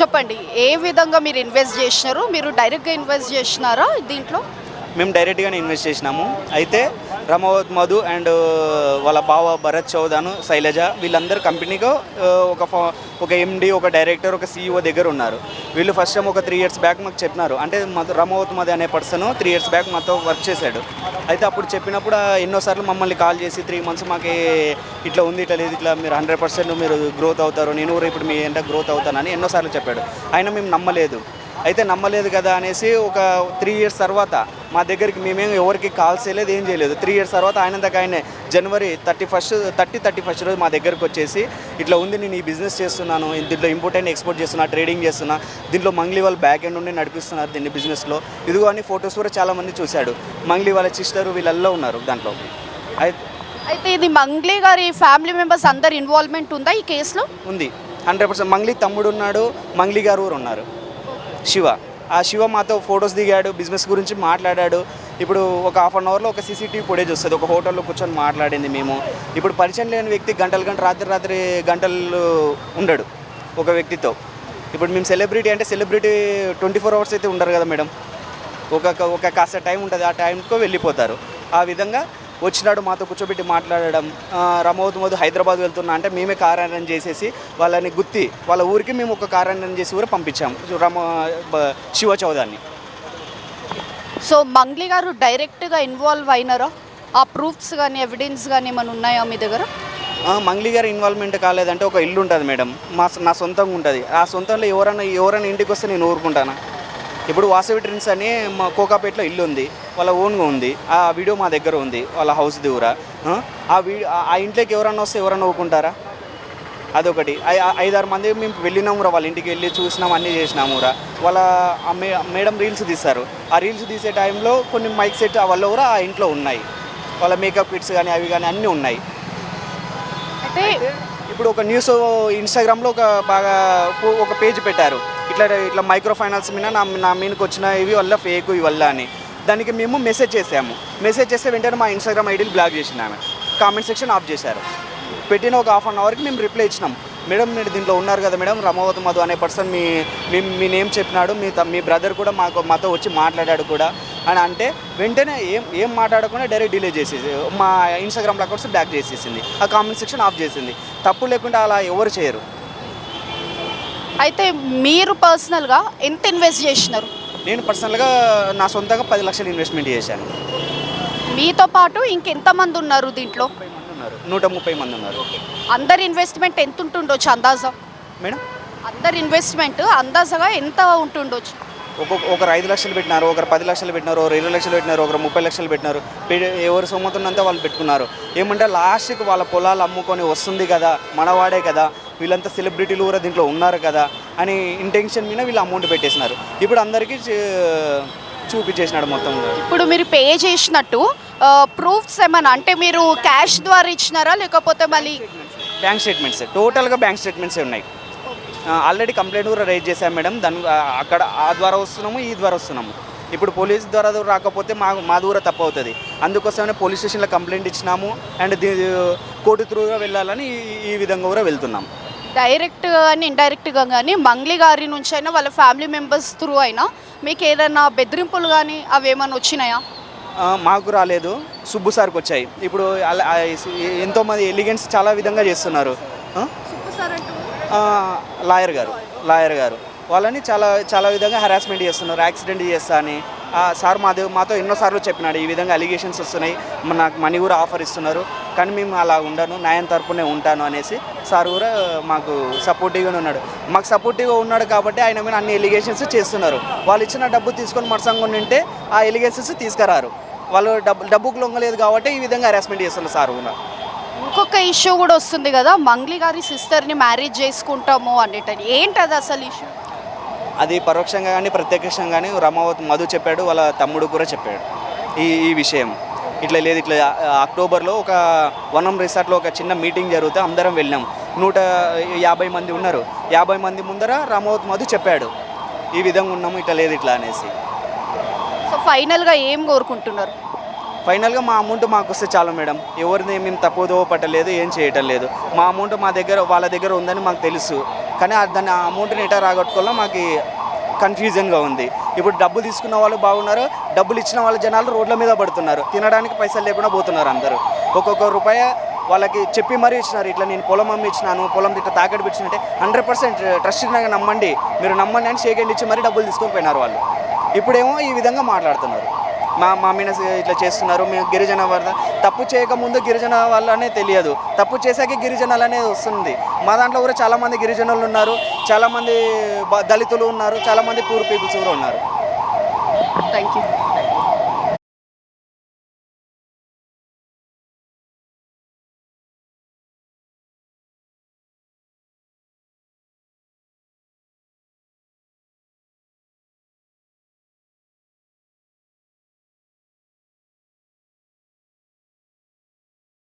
చెప్పండి, ఏ విధంగా మీరు ఇన్వెస్ట్ చేసినారు? మీరు డైరెక్ట్గా ఇన్వెస్ట్ చేసినారా దీంట్లో? మేము డైరెక్ట్గానే ఇన్వెస్ట్ చేసినాము. అయితే రమావత్ మధు అండ్ వాళ్ళ బావ భరత్ చౌదాను శైలజ వీళ్ళందరూ కంపెనీలో ఒక ఎండి, ఒక డైరెక్టర్, ఒక సీఈఓ దగ్గర ఉన్నారు. వీళ్ళు ఫస్ట్ టైం ఒక 3 years బ్యాక్ మాకు చెప్పినారు. అంటే రమావత్ మధు అనే పర్సన్ 3 years బ్యాక్ మాతో వర్క్ చేశాడు. అయితే అప్పుడు చెప్పినప్పుడు ఎన్నోసార్లు మమ్మల్ని కాల్ చేసి 3 months మాకు ఇట్లా ఉంది, ఇట్లా లేదు, ఇట్లా మీరు 100% మీరు గ్రోత్ అవుతారు, నేను కూడా ఇప్పుడు మీ ఎంత గ్రోత్ అవుతానని ఎన్నోసార్లు చెప్పాడు. అయినా మేము నమ్మలేదు. అయితే నమ్మలేదు కదా అనేసి ఒక 3 years తర్వాత మా దగ్గరికి మేమేం ఎవరికి కాల్స్ చేయలేదు, ఏం చేయలేదు. 3 years తర్వాత ఆయనే జనవరి 31st రోజు మా దగ్గరకు వచ్చేసి ఇట్లా ఉంది, నేను ఈ బిజినెస్ చేస్తున్నాను, దీంట్లో ఇంపోర్ట్ అండ్ ఎక్స్పోర్ట్ చేస్తున్నా, ట్రేడింగ్ చేస్తున్నా, దీంట్లో మంగ్లీ వాళ్ళు బ్యాక్ ఎండ్ ఉండి నడిపిస్తున్నారు దీన్ని బిజినెస్లో, ఇదిగో అని ఫొటోస్ కూడా చాలామంది చూశాడు. మంగ్లీ వాళ్ళ సిస్టర్ వీళ్ళల్లో ఉన్నారు దాంట్లో. అయితే ఇది మంగ్లీ గారి ఫ్యామిలీ మెంబర్స్ అందరు ఇన్వాల్వ్మెంట్ ఉందా ఈ కేసులో? ఉంది, 100%. మంగ్లీ తమ్ముడు ఉన్నాడు, మంగ్లీ గారు కూడా ఉన్నారు, శివ. ఆ శివ మాతో ఫొటోస్ దిగాడు, బిజినెస్ గురించి మాట్లాడాడు. ఇప్పుడు ఒక 1/2 hourలో ఒక సీసీటీవీ ఫుటేజ్ వస్తుంది, ఒక హోటల్లో కూర్చొని మాట్లాడింది మేము. ఇప్పుడు పరిచయం లేని వ్యక్తి రాత్రి గంటలు ఉండడు ఒక వ్యక్తితో. ఇప్పుడు మేము సెలబ్రిటీ అంటే సెలబ్రిటీ 24 hours అయితే ఉండరు కదా మేడం, ఒక కాస్త టైం ఉంటుంది, ఆ టైంకో వెళ్ళిపోతారు. ఆ విధంగా వచ్చినాడు, మాతో కూర్చోబెట్టి మాట్లాడడం. రమావత్ మధు హైదరాబాద్ వెళ్తున్నా అంటే మేమే కార్ అరేంజ్ చేసేసి వాళ్ళని గుత్తి వాళ్ళ ఊరికి మేము ఒక కార్ అరేంజ్ చేసి కూడా పంపించాము శివ చౌదాన్ని. సో మంగ్లీ గారు డైరెక్ట్గా ఇన్వాల్వ్ అయినారా? ఆ ప్రూఫ్స్ కానీ ఎవిడెన్స్ కానీ ఏమైనా ఉన్నాయా మీ దగ్గర? మంగ్లీ గారు ఇన్వాల్వ్మెంట్ కాలేదంటే ఒక ఇల్లు ఉంటుంది మేడం, నా సొంతంగా ఉంటుంది. ఆ సొంతంలో ఎవరైనా ఇంటికి వస్తే నేను ఊరుకుంటానా? ఇప్పుడు వాసవి ట్రెండ్స్ అని మా కోకాపేటలో ఇల్లు ఉంది, వాళ్ళ ఓన్గా ఉంది. ఆ వీడియో మా దగ్గర ఉంది, వాళ్ళ హౌస్ దూర. ఆ ఇంట్లోకి ఎవరన్నా వస్తే ఎవరన్నా ఊరుకుంటారా? అదొకటి. 5-6 మంది మేము వెళ్ళినామురా, వాళ్ళ ఇంటికి వెళ్ళి చూసినాం, అన్నీ చేసినామురా. వాళ్ళ మేడం రీల్స్ తీస్తారు. ఆ రీల్స్ తీసే టైంలో కొన్ని మైక్ సెట్ వాళ్ళ కూడా ఆ ఇంట్లో ఉన్నాయి, వాళ్ళ మేకప్ కిట్స్ కానీ అవి కానీ అన్నీ ఉన్నాయి. అయితే ఇప్పుడు ఒక న్యూస్ ఇన్స్టాగ్రామ్లో ఒక పేజ్ పెట్టారు, ఇట్లా మైక్రో ఫైనాన్స్ మీద నా మీదకి వచ్చిన ఇవి వల్ల ఫేక్ ఇవల్ల అని. దానికి మేము మెసేజ్ చేసాము. మెసేజ్ చేస్తే వెంటనే మా ఇన్స్టాగ్రామ్ ఐడీలు బ్లాక్ చేసినాము, కామెంట్ సెక్షన్ ఆఫ్ చేశారు. పెట్టిన ఒక 1/2 hourకి మేము రిప్లై ఇచ్చినాం. మేడం మీరు దీంట్లో ఉన్నారు కదా మేడం, రమావత్ మధు అనే పర్సన్ మీ నేమ్ చెప్పినాడు, మీ బ్రదర్ కూడా మాతో వచ్చి మాట్లాడాడు కూడా అని అంటే వెంటనే ఏం మాట్లాడకుండా డైరెక్ట్ డిలీట్ చేసేసి మా ఇన్స్టాగ్రామ్ అకౌంట్స్ బ్లాక్ చేసేసింది, ఆ కామెంట్ సెక్షన్ ఆఫ్ చేసింది. తప్పు లేకుండా అలా ఎవరు చేయరు. అయితే మీరు పర్సనల్గా ఎంత ఇన్వెస్ట్ చేసినారు? నేను పర్సనల్గా నా సొంతంగా 10 లక్షలు ఇన్వెస్ట్మెంట్ చేశాను. మీతో పాటు ఇంకెంతమంది ఉన్నారు దీంట్లో? 130 మంది ఉన్నారు. అందరి ఇన్వెస్ట్మెంట్ ఎంత ఉంటుండొచ్చు అందాజా మేడం? అందరి ఇన్వెస్ట్మెంట్ అందాజగా ఎంత ఉంటుండొచ్చు? ఒకరు 5 లక్షలు పెట్టినారు, ఒకరు 10 లక్షలు పెట్టినారు, ఒకరు 20 లక్షలు పెట్టినారు, ఒకరు 30 లక్షలు పెట్టినారు. ఎవరు సొమ్ముతున్నంత వాళ్ళు పెట్టుకున్నారు. ఏమంటే లాస్ట్కి వాళ్ళ పొలాలు అమ్ముకొని వస్తుంది కదా, మనవాడే కదా, వీళ్ళంతా సెలబ్రిటీలు కూడా దీంట్లో ఉన్నారు కదా అని ఇంటెన్షన్ మీద వీళ్ళు అమౌంట్ పెట్టేసినారు. ఇప్పుడు అందరికీ చూపించేసినాడు మొత్తం. ఇప్పుడు మీరు పే చేసినట్టు ప్రూఫ్స్ ఏమైనా, అంటే మీరు క్యాష్ ద్వారా ఇచ్చినారా లేకపోతే మళ్ళీ? బ్యాంక్ స్టేట్మెంట్స్, టోటల్గా బ్యాంక్ స్టేట్మెంట్సే ఉన్నాయి. ఆల్రెడీ కంప్లైంట్ కూడా రైజ్ చేశాం మేడం. దాని అక్కడ ఆ ద్వారా వస్తున్నాము, ఈ ద్వారా వస్తున్నాము. ఇప్పుడు పోలీస్ ద్వారా రాకపోతే మా దూరం తప్పు అవుతుంది. అందుకోసమే పోలీస్ స్టేషన్లో కంప్లైంట్ ఇచ్చినాము అండ్ కోర్టు త్రూగా వెళ్ళాలని ఈ విధంగా కూడా వెళ్తున్నాం. డైరెక్ట్గా కానీ ఇండైరెక్ట్గా కానీ మంగ్లీ గారి నుంచి అయినా వాళ్ళ ఫ్యామిలీ మెంబర్స్ త్రూ అయినా మీకు ఏదైనా బెదిరింపులు కానీ అవి ఏమైనా వచ్చినాయా? మాకు రాలేదు, సుబ్బు సార్కి వచ్చాయి. ఇప్పుడు ఎంతోమంది ఎలిగెంట్స్ చాలా విధంగా చేస్తున్నారు. లాయర్ గారు వాళ్ళని చాలా విధంగా హెరాస్మెంట్ చేస్తున్నారు, యాక్సిడెంట్ చేస్తా అని. సార్ మాతో ఎన్నోసార్లు చెప్పినాడు, ఈ విధంగా అలిగేషన్స్ వస్తున్నాయి, నాకు మనీ కూడా ఆఫర్ ఇస్తున్నారు, కానీ మేము అలా ఉండను, న్యాయం తరపునే ఉంటాను అనేసి సార్ కూడా మాకు సపోర్టివ్గానే ఉన్నాడు. మాకు సపోర్టివ్గా ఉన్నాడు కాబట్టి ఆయన మీద అన్ని ఎలిగేషన్స్ చేస్తున్నారు. వాళ్ళు ఇచ్చిన డబ్బు తీసుకొని మరసంగా ఉంటే ఆ ఎలిగేషన్స్ తీసుకురారు. వాళ్ళు డబ్బుకు లొంగలేదు కాబట్టి ఈ విధంగా హెరాస్మెంట్ చేస్తున్నారు సార్ కూడా. ఇంకొక ఇష్యూ కూడా వస్తుంది కదా, మంగ్లీ గారి సిస్టర్ని మ్యారేజ్ చేసుకుంటాము అనేటని, ఏంటది అసలు ఇష్యూ? అది పరోక్షంగా కానీ ప్రత్యక్షంగా కానీ రమావత్ మధు చెప్పాడు, వాళ్ళ తమ్ముడు కూడా చెప్పాడు ఈ విషయం. ఇట్లా లేదు, ఇట్లా అక్టోబర్లో ఒక వనం రిసార్ట్లో ఒక చిన్న మీటింగ్ జరిగితే అందరం వెళ్ళాం. 150 మంది ఉన్నారు. 50 మంది ముందర రమావత్ మధు చెప్పాడు, ఈ విధంగా ఉన్నాము, ఇట్లా లేదు ఇట్లా అనేసి. సో ఫైనల్గా ఏం కోరుకుంటున్నారు? ఫైనల్గా మా అమౌంట్ మాకు వస్తే చాలు మేడం. ఎవరిని మేము తప్పుదో పట్టలేదు, ఏం చేయటం లేదు. మా అమౌంట్ వాళ్ళ దగ్గర ఉందని మాకు తెలుసు. కానీ దాన్ని ఆ అమౌంట్ని ఎటా రాగొట్టుకోవాలో మాకు కన్ఫ్యూజన్గా ఉంది. ఇప్పుడు డబ్బులు తీసుకున్న వాళ్ళు బాగున్నారు, డబ్బులు ఇచ్చిన వాళ్ళ జనాలు రోడ్ల మీద పడుతున్నారు, తినడానికి పైసలు లేకుండా పోతున్నారు అందరూ. ఒక్కొక్క రూపాయి వాళ్ళకి చెప్పి మరీ ఇచ్చినారు, ఇట్లా నేను పొలం అమ్మి ఇచ్చినాను, పొలం ఇట్లా తాకట్టు పెట్టినంటే 100% ట్రస్ట్గా నమ్మండి, మీరు నమ్మండి అని షేక్ హ్యాండ్ ఇచ్చి మరీ డబ్బులు తీసుకొని పోయినారు వాళ్ళు. ఇప్పుడేమో ఈ విధంగా మాట్లాడుతున్నారు, మా మీద ఇట్లా చేస్తున్నారు. మేము గిరిజన వల్ల తప్పు చేయకముందు గిరిజన వాళ్ళనే తెలియదు, తప్పు చేశాకే గిరిజనాలు అనేది వస్తుంది. మా దాంట్లో కూడా చాలామంది గిరిజనులు ఉన్నారు, చాలామంది దళితులు ఉన్నారు, చాలామంది పూర్ పీపుల్స్ కూడా ఉన్నారు. Thank you.